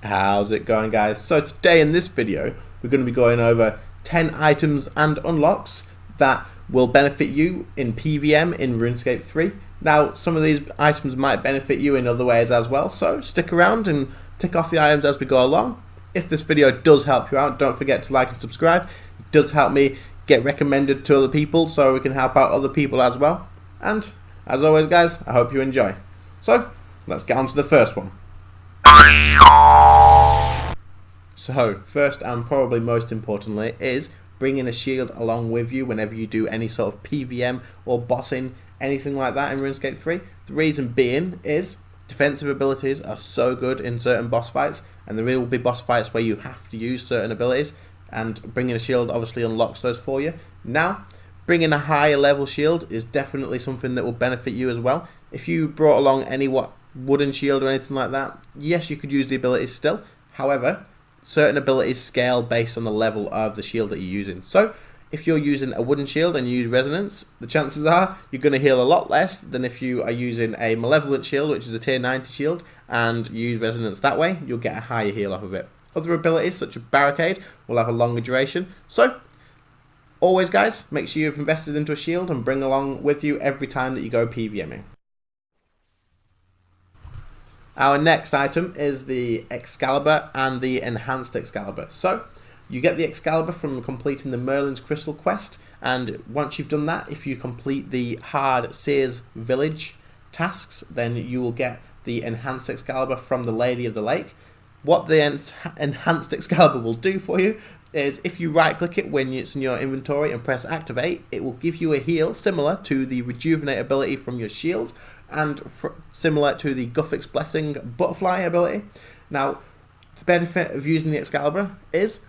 How's it going, guys? So today in this video we're going to be going over 10 items and unlocks that will benefit you in PVM in RuneScape 3. Now some of these items might benefit you in other ways as well, so stick around and tick off the items as we go along. If this video does help you out, don't forget to like and subscribe. It does help me get recommended to other people so we can help out other people as well. And as always, guys, I hope you enjoy. So let's get on to the first one. So first and probably most importantly is bringing a shield along with you whenever you do any sort of PVM or bossing, anything like that in RuneScape 3. The reason being is defensive abilities are so good in certain boss fights, and there will be boss fights where you have to use certain abilities, and bringing a shield obviously unlocks those for you. Now, bringing a higher level shield is definitely something that will benefit you as well. If you brought along any wooden shield or anything like that, yes, you could use the abilities still. However, certain abilities scale based on the level of the shield that you're using. So if you're using a wooden shield and you use resonance, the chances are you're going to heal a lot less than if you are using a malevolent shield, which is a tier 90 shield, and you use resonance that way. You'll get a higher heal off of it. Other abilities such as barricade will have a longer duration. So always, guys, make sure you've invested into a shield and bring along with you every time that you go PVMing. Our next item is the Excalibur and the Enhanced Excalibur. So you get the Excalibur from completing the Merlin's Crystal quest, and once you've done that, if you complete the hard Seers Village tasks, then you will get the Enhanced Excalibur from the Lady of the Lake. What the Enhanced Excalibur will do for you is if you right click it when it's in your inventory and press activate, it will give you a heal similar to the Rejuvenate ability from your shields, and similar to the Guthix Blessing Butterfly ability. Now, the benefit of using the Excalibur is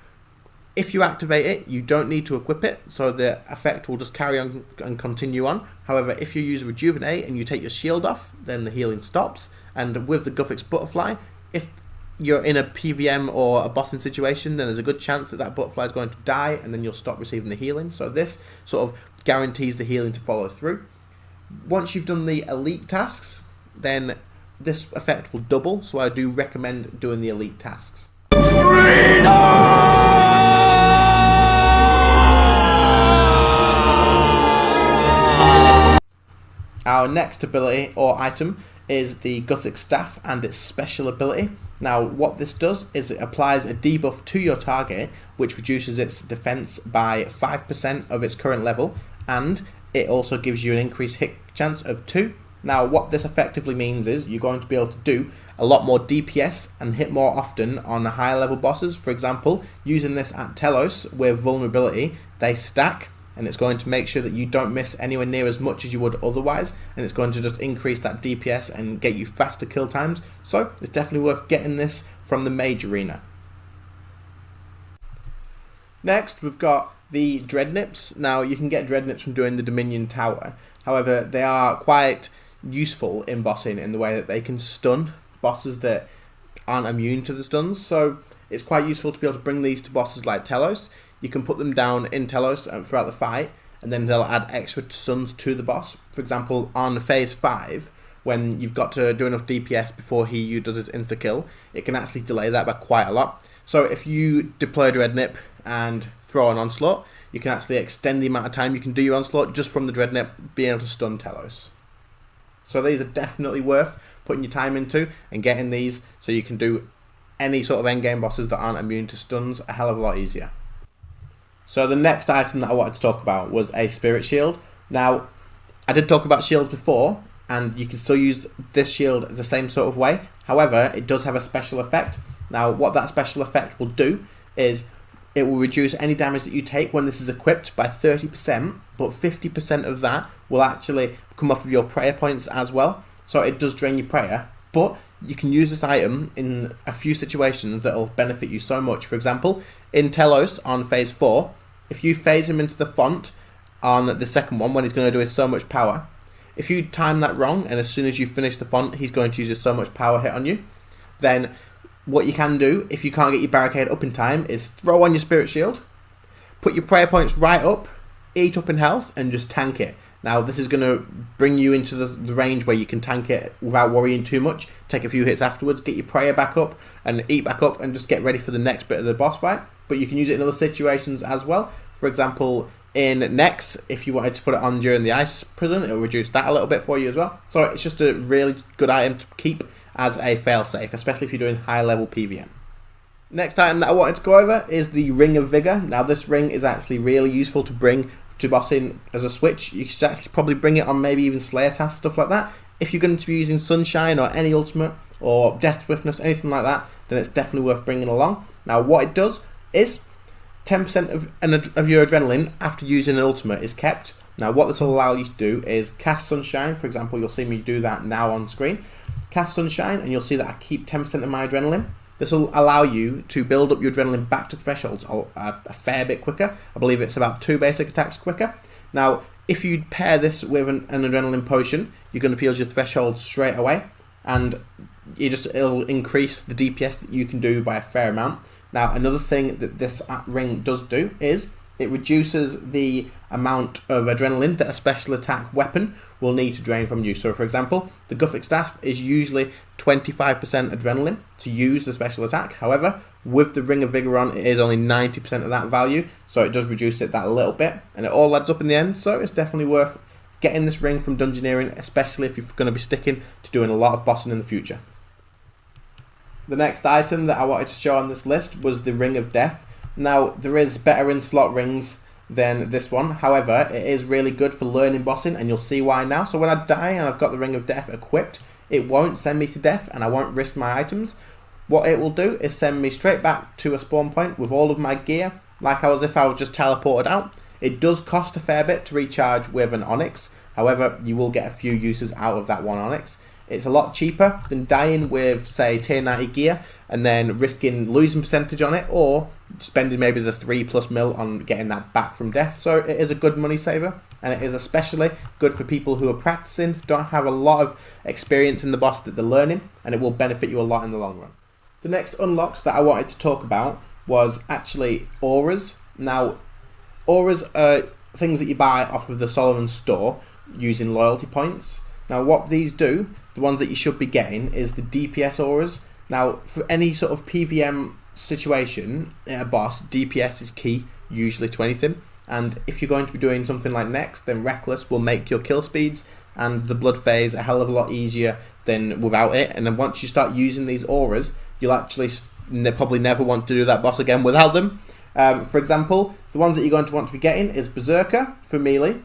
if you activate it, you don't need to equip it, so the effect will just carry on and continue on. However, if you use Rejuvenate and you take your shield off, then the healing stops. And with the Guthix Butterfly, if you're in a PVM or a bossing situation, then there's a good chance that that butterfly is going to die, and then you'll stop receiving the healing. So this sort of guarantees the healing to follow through. Once you've done the elite tasks, then this effect will double, so I do recommend doing the elite tasks. Our next ability or item is the Guthix Staff and its special ability. Now what this does is it applies a debuff to your target, which reduces its defense by 5% of its current level, and it also gives you an increased hit chance of 2. Now what this effectively means is you're going to be able to do a lot more DPS and hit more often on the higher level bosses. For example, using this at Telos with vulnerability, they stack, and it's going to make sure that you don't miss anywhere near as much as you would otherwise, and it's going to just increase that DPS and get you faster kill times. So it's definitely worth getting this from the Mage Arena. Next, we've got the DREADNIPS. Now you can get DREADNIPS from doing the Dominion Tower. However, they are quite useful in bossing in the way that they can stun bosses that aren't immune to the stuns. So it's quite useful to be able to bring these to bosses like Telos. You can put them down in Telos throughout the fight, and then they'll add extra stuns to the boss. For example, on phase 5, when you've got to do enough DPS before he does his insta kill, it can actually delay that by quite a lot. So if you deploy DREADNIP and throw an onslaught, you can actually extend the amount of time you can do your onslaught just from the DREADNIP being able to stun Telos. So these are definitely worth putting your time into and getting these so you can do any sort of endgame bosses that aren't immune to stuns a hell of a lot easier. So the next item that I wanted to talk about was a Spirit Shield. Now, I did talk about shields before, and you can still use this shield the same sort of way. However, it does have a special effect. Now, what that special effect will do is it will reduce any damage that you take when this is equipped by 30%, but 50% of that will actually come off of your prayer points as well. So it does drain your prayer, but you can use this item in a few situations that will benefit you so much. For example, in Telos on phase 4, if you phase him into the font on the second one when he's going to do his so much power, if you time that wrong and as soon as you finish the font he's going to use his so much power hit on you, then what you can do if you can't get your barricade up in time is throw on your Spirit Shield, put your prayer points right up, eat up in health, and just tank it. Now this is going to bring you into the range where you can tank it without worrying too much, take a few hits afterwards, get your prayer back up and eat back up and just get ready for the next bit of the boss fight. But you can use it in other situations as well. For example, in Nex, if you wanted to put it on during the ice prison, it'll reduce that a little bit for you as well. So it's just a really good item to keep as a failsafe, especially if you're doing high level PVM. Next item that I wanted to go over is the Ring of Vigour. Now this ring is actually really useful to bring to bossing as a switch. You should actually probably bring it on maybe even Slayer tasks, stuff like that. If you're going to be using Sunshine or any ultimate or Death Swiftness, anything like that, then it's definitely worth bringing along. Now what it does is 10% of your adrenaline after using an ultimate is kept. Now what this will allow you to do is cast Sunshine. For example, you'll see me do that now on screen. Cast Sunshine and you'll see that I keep 10% of my adrenaline. This will allow you to build up your adrenaline back to thresholds a fair bit quicker. I believe it's about 2 basic attacks quicker. Now, if you pair this with an adrenaline potion, you're going to build your thresholds straight away, and it'll increase the DPS that you can do by a fair amount. Now, another thing that this ring does do is it reduces the amount of adrenaline that a special attack weapon will need to drain from you. So for example, the Guthix Staff is usually 25% adrenaline to use the special attack. However, with the Ring of Vigour on, it is only 90% of that value, so it does reduce it that a little bit, and it all adds up in the end. So it's definitely worth getting this ring from Dungeoneering, especially if you're going to be sticking to doing a lot of bossing in the future. The next item that I wanted to show on this list was the Ring of Death. Now, there is better in slot rings than this one. However, it is really good for learning bossing, and you'll see why now. So when I die and I've got the Ring of Death equipped, it won't send me to death and I won't risk my items. What it will do is send me straight back to a spawn point with all of my gear, like if I was just teleported out. It does cost a fair bit to recharge with an Onyx. However, you will get a few uses out of that one Onyx. It's a lot cheaper than dying with, say, tier 90 gear and then risking losing percentage on it, or spending maybe the 3+ mil on getting that back from death. So it is a good money saver, and it is especially good for people who are practicing, don't have a lot of experience in the boss that they're learning, and it will benefit you a lot in the long run. The next unlocks that I wanted to talk about was actually auras. Now, auras are things that you buy off of the Solomon store using loyalty points. Now what these do, the ones that you should be getting, is the DPS auras. Now for any sort of PVM situation in a boss, DPS is key usually to anything, and if you're going to be doing something like Nex, then Reckless will make your kill speeds and the blood phase a hell of a lot easier than without it. And then once you start using these auras, you'll actually probably never want to do that boss again without them. For example, the ones that you're going to want to be getting is Berserker for melee,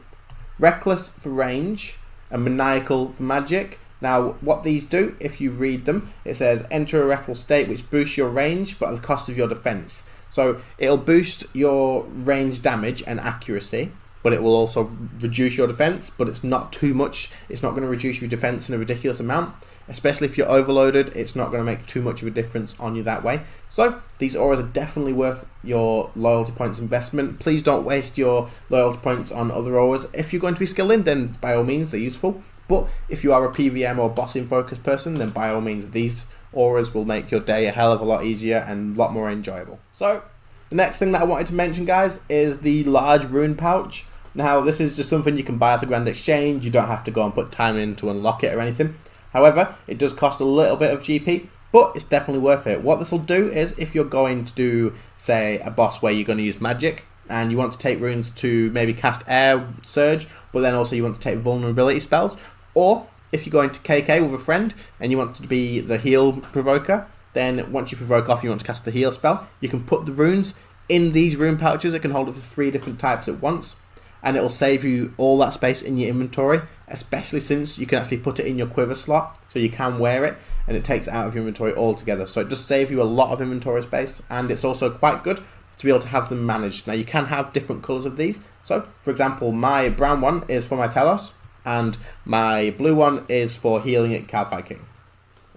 Reckless for range, and Maniacal for magic. Now what these do, if you read them, it says enter a referral state which boosts your range but at the cost of your defense. So it'll boost your range damage and accuracy, but it will also reduce your defense, but it's not too much. It's not going to reduce your defense in a ridiculous amount. Especially if you're overloaded, it's not going to make too much of a difference on you that way. So these auras are definitely worth your loyalty points investment. Please don't waste your loyalty points on other auras. If you're going to be skilling, then by all means they're useful. But if you are a PVM or bossing focused person, then by all means these auras will make your day a hell of a lot easier and a lot more enjoyable. So the next thing that I wanted to mention, guys, is the large rune pouch. Now this is just something you can buy at the Grand Exchange. You don't have to go and put time in to unlock it or anything. However, it does cost a little bit of GP, but it's definitely worth it. What this will do is, if you're going to do, say, a boss where you're going to use magic, and you want to take runes to maybe cast air surge, but then also you want to take vulnerability spells, or if you're going to KK with a friend, and you want to be the heal provoker, then once you provoke off, you want to cast the heal spell, you can put the runes in these rune pouches. It can hold up to 3 different types at once, and it will save you all that space in your inventory, especially since you can actually put it in your quiver slot, so you can wear it, and it takes it out of your inventory altogether. So it does save you a lot of inventory space, and it's also quite good to be able to have them managed. Now you can have different colours of these. So, for example, my brown one is for my Telos, and my blue one is for healing at Cal Viking.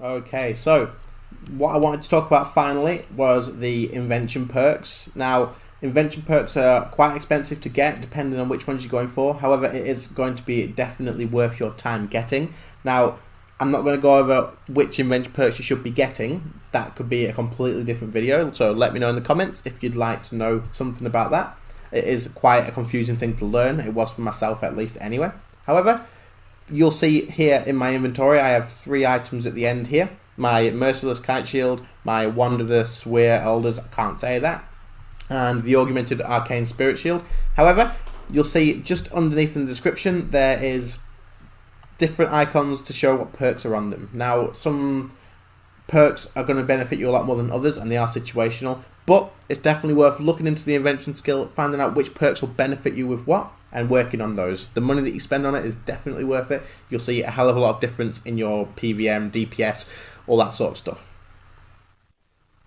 Okay, so what I wanted to talk about finally was the invention perks. Now, invention perks are quite expensive to get depending on which ones you're going for. However, it is going to be definitely worth your time getting. Now, I'm not going to go over which invention perks you should be getting. That could be a completely different video, so let me know in the comments if you'd like to know something about that. It is quite a confusing thing to learn. It was for myself at least anyway. However, you'll see here in my inventory I have 3 items at the end here. My Merciless Kite Shield, my Wand of the Swear Elders, I can't say that, and the Augmented Arcane Spirit Shield. However, you'll see just underneath in the description there is different icons to show what perks are on them. Now, some perks are going to benefit you a lot more than others, and they are situational, but it's definitely worth looking into the invention skill, finding out which perks will benefit you with what, and working on those. The money that you spend on it is definitely worth it. You'll see a hell of a lot of difference in your PVM, DPS, all that sort of stuff.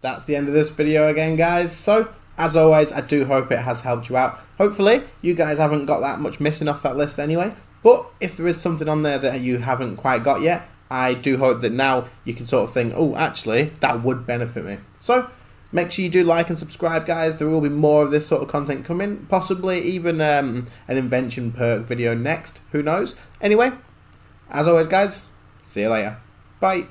That's the end of this video again, guys. So, as always, I do hope it has helped you out. Hopefully, you guys haven't got that much missing off that list anyway. But if there is something on there that you haven't quite got yet, I do hope that now you can sort of think, oh, actually, that would benefit me. So, make sure you do like and subscribe, guys. There will be more of this sort of content coming. Possibly even an invention perk video next. Who knows? Anyway, as always, guys, see you later. Bye.